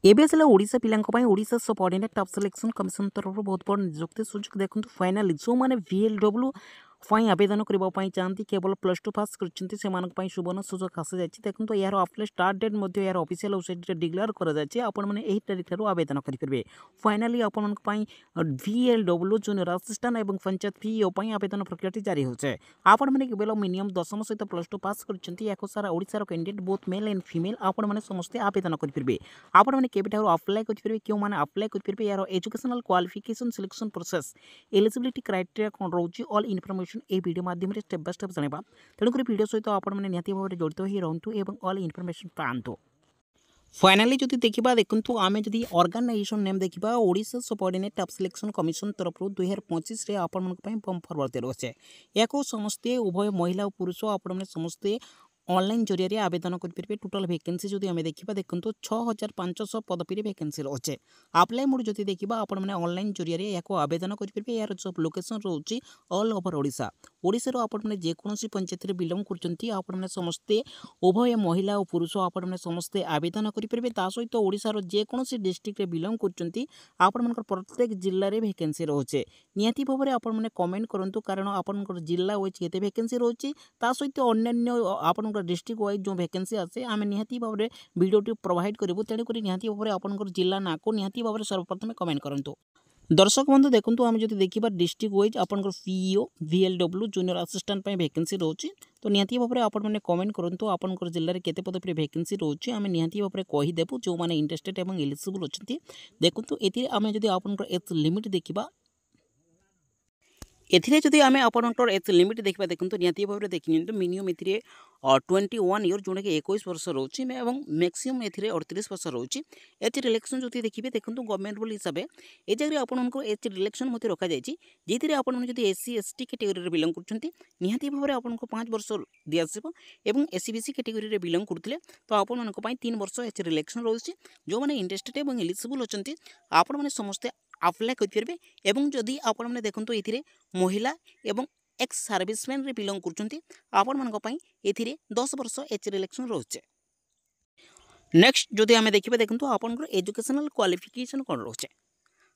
एबे से ओडिशा पिलांक पई Odisha subordinate staff selection commission तरफ बहुत बड़ नियुक्ति सूचक देखंतु फाइनली जो माने VLW फाई आवेदन करबा पई चाहती केवल +2 पास करछंती सेमानक पई सुवर्ण सुजोग आसे जाछि देखंतु यार अप्लाई स्टार्ट डेट मध्ये यार ऑफिशियल वेबसाइट रे डिक्लेयर करा जाछि आपण माने एही तारिख रो आवेदन करि परबे फाइनली आपण मानक पई VLW जूनियर असिस्टेंट एवं पंचायत पीओ पई आवेदन प्रक्रिया जारी होचे आपण माने केवल मिनिमम 10म सहित +2 पास करछंती याको सारा ओडिसा रो candidate both male and female आपण माने समस्त आवेदन करि परबे आपण माने केबेठारो अप्लाई करि क्यों माने अप्लाई करि यार educational qualification selection process eligibility criteria कोन रहउची ऑल इन्फॉर्मेशन ए वीडियो माध्यम रे स्टेप बाय स्टेप जानिबा तेणुकरी वीडियो सहित आपण माने निहाती भाबरे जड़ित होई रहंतु एवं ऑल इन्फॉर्मेशन पांतु फाइनली जदि देखिबा देखंतु आमे जदि ऑर्गेनाइजेशन नेम देखिबा Odisha subordinate staff selection commission तरफ 2025 रे आपण मन पई फॉर्म फॉरवर्ड रहउचे याको समस्ते उभय महिला और पुरुष आपण माने समस्ते ऑनलाइन जरिया आवेदन करेंगे टोटाल वैकेंसी जो आम देखा देखो 6500 पदपी वैकेंसी अच्छे अप्लाई मोड जो देखा आपण मैंने ऑनलाइन जरिया या आवेदन करेंगे यार जो लोकेशन रोचे ऑल ओवर ओडिशा ओडिशा आपण मैंने जेकोसी पंचायत बिलंग कर समस्ते उभय महिला और पुरुष आपण मैंने समस्ते आवेदन करेंगे सहित ओडिशार जेकोसी डिस्ट्रिक्ट रे बिलंग कर प्रत्येक जिले में वैकेंसी रोचे निहाती भाव में आपण मैंने कमेंट करूँ कारण आपण जिला वाइज केते वैकेंसी रोचे सहित अन्य आपण डिस्ट्रिक्ट वाइज जो वैकेंसी आसे आम निहाती भाव में वीडियो प्रोवाइड करूँ तेणुक निहाती भाव में आपंकर जिला ना को निहाती भाव में सर्वप्रथम कमेंट करूँ दर्शक बंधु देखो आम जो देखा डिस्ट्रिक्ट वाइज आपंकर PO VLW junior assistant vacancy रोचे तो निहाती भाव में आपने कमेंट करूँ आपंकर जिले में केते पदपी वैकेंसी रोचे आम निहाती भाव में कहीदेवु जो मैंने इंटरेस्टेड और एलिजिबल अच्छे देखो ये आम जो आपंकर एज लिमिट देखा एथिरे जदि आमे आपनकर एज लिमिट देखबा देखंतु निहाती भाव में देखि मिनिमम एथिरे 21 इयर जोटा कि 21 वर्ष रोचे एवं मैक्सिमम एथिरे 38 वर्ष रोचे एज रिलेक्शन जो देखिए देखो गवर्नमेंट रूल हिसाब से ए जगह आपको एज रिलेक्शन मत रखा जाए जी आपड़ी SC ST कैटेगरी बिलंग कर निहाती भाव में आपको 5 वर्ष दिज्व और SC BC कैटेगरी बिलंग करते तो आपण 3 वर्ष एज रिलेक्शन रोचे जो मैंने इंटरेस्टेड और एलिजिबल अच्छे आपण मैंने समस्ते अप्लाई करेंगे एवं जदि आपण मैंने देखो ये महिला एवं एक्स सर्विसमैन रे बिलंग करछंती आपण मानक पई एथिरे 10 वर्ष एज रिलेक्शन रोचे नेक्स्ट जदि आमे देखिबा देखंतु आपनकर एजुकेशनल क्वालिफिकेशन कोन रोचे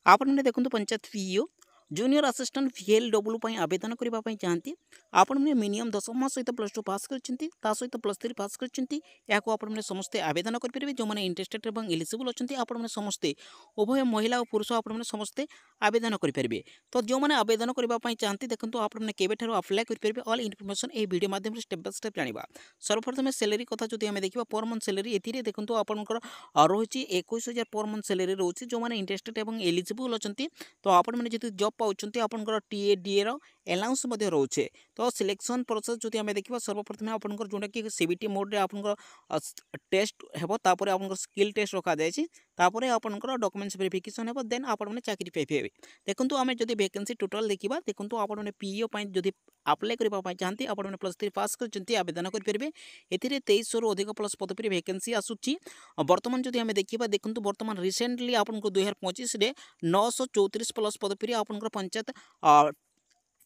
आपण माने देखंतु panchayat PO junior assistant VLW पई आवेदन करबा पई चाहती आपण माने मिनिमम 10मा सहित +2 पास करछंती ता सहित +3 पास करछंती याको आपण माने समस्ते आवेदन कर परबे जो माने इंटरेस्टेड एवं एलिजिबल अछंती आपण माने समस्ते उभय महिला और पुरुष आपण माने समस्ते आवेदन कर परबे तो जो माने आवेदन करबा पई चाहती देखंतु आपण माने केबेठारो अप्लाई कर परबे ऑल इन्फॉर्मेशन ए वीडियो माध्यम रे स्टेप बाय स्टेप जानिबा सर्वप्रथम सैलरी कथा जदि आमे देखिबा पर मंथ सैलरी एथिरे देखंतु आपनकर रोची 21000 पर मंथ सैलरी रोची जो माने इंटरेस्टेड एवं एलिजिबल अछंती तो आपण माने जति जॉब पाउछंती आपनकर टीए डीए रो अलाउंस मध्ये रोचे तो सिलेक्शन प्रोसेस जदि आमे देखिबा सर्वप्रथम आपनकर जोटा कि CBT मोड रे आपनकर टेस्ट हेबो तापर आपनकर स्किल टेस्ट रखा जायछि तापर आपनकर डॉक्यूमेंट्स वेरिफिकेशन हेबो देन आपण माने चाकरी पाइबे देखंतु आमे जदि वैकेंसी टोटल देखिबा देखंतु आपण माने पीओ पई जदि अप्लाई करबा पई चाहंती आपण माने +3 पास करचंती आवेदन कर परबे एथिरे 2300 रु अधिक प्लस पदपी वैकेंसी आसुची वर्तमान जदि आमे देखिबा देखंतु वर्तमान रिसेंटली आपनको 2025 रे 934 प्लस पदपी आपनकर पंचायत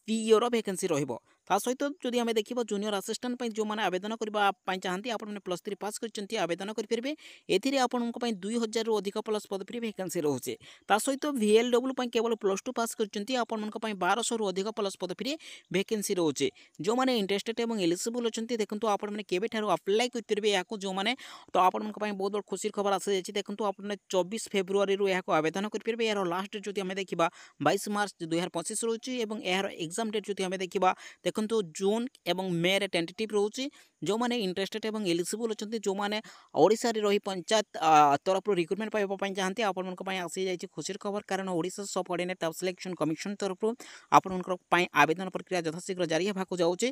पीओ रो वैकेंसी रहिबो ता सहित जदि आमे देखिबा जूनियर असिस्टेंट पई जो माने आवेदन करबा पई चाहंती आपण माने +3 पास करचंती आवेदन कर परबे एथिरे आपनको पई 2000 रु अधिक प्लस पदपी वैकेंसी रहउचे ता सहित VLW पई केवल +2 पास करचंती आपण मानक पई 1200 रु अधिक प्लस पदपी वैकेंसी रहउचे जो माने इंटरेस्टेड एवं एलिजिबल अछंती देखंतु आपण माने केबे ठारो अप्लाई कर परबे याको जो माने तो आपण मानक पई बहुत बड़ खुशी खबर आसे जायछि देखंतु आपण 24 फेब्रुआरी रु याको आवेदन कर परबे यार लास्ट डेट जदि आमे देखिबा 22 मार्च 2025 रहउची एवं यार एग्जाम डेट जदि आमे देखिबा देखंतु जून एवं मे रे टेंटेटिव रोचे जो माने इंटरेस्टेड एवं एलिजिबल अछंती जो माने ओडिसा रे रही पंचायत तरफ रिक्रुटमेंट पाइबा पई चाहंती आपण मनक पई आसी जायछि खुशीर खबर कारण Odisha subordinate staff selection commission तरफ आपण मनक पई आवेदन प्रक्रिया यथाशीघ्र जारी हेबाकू जाउचे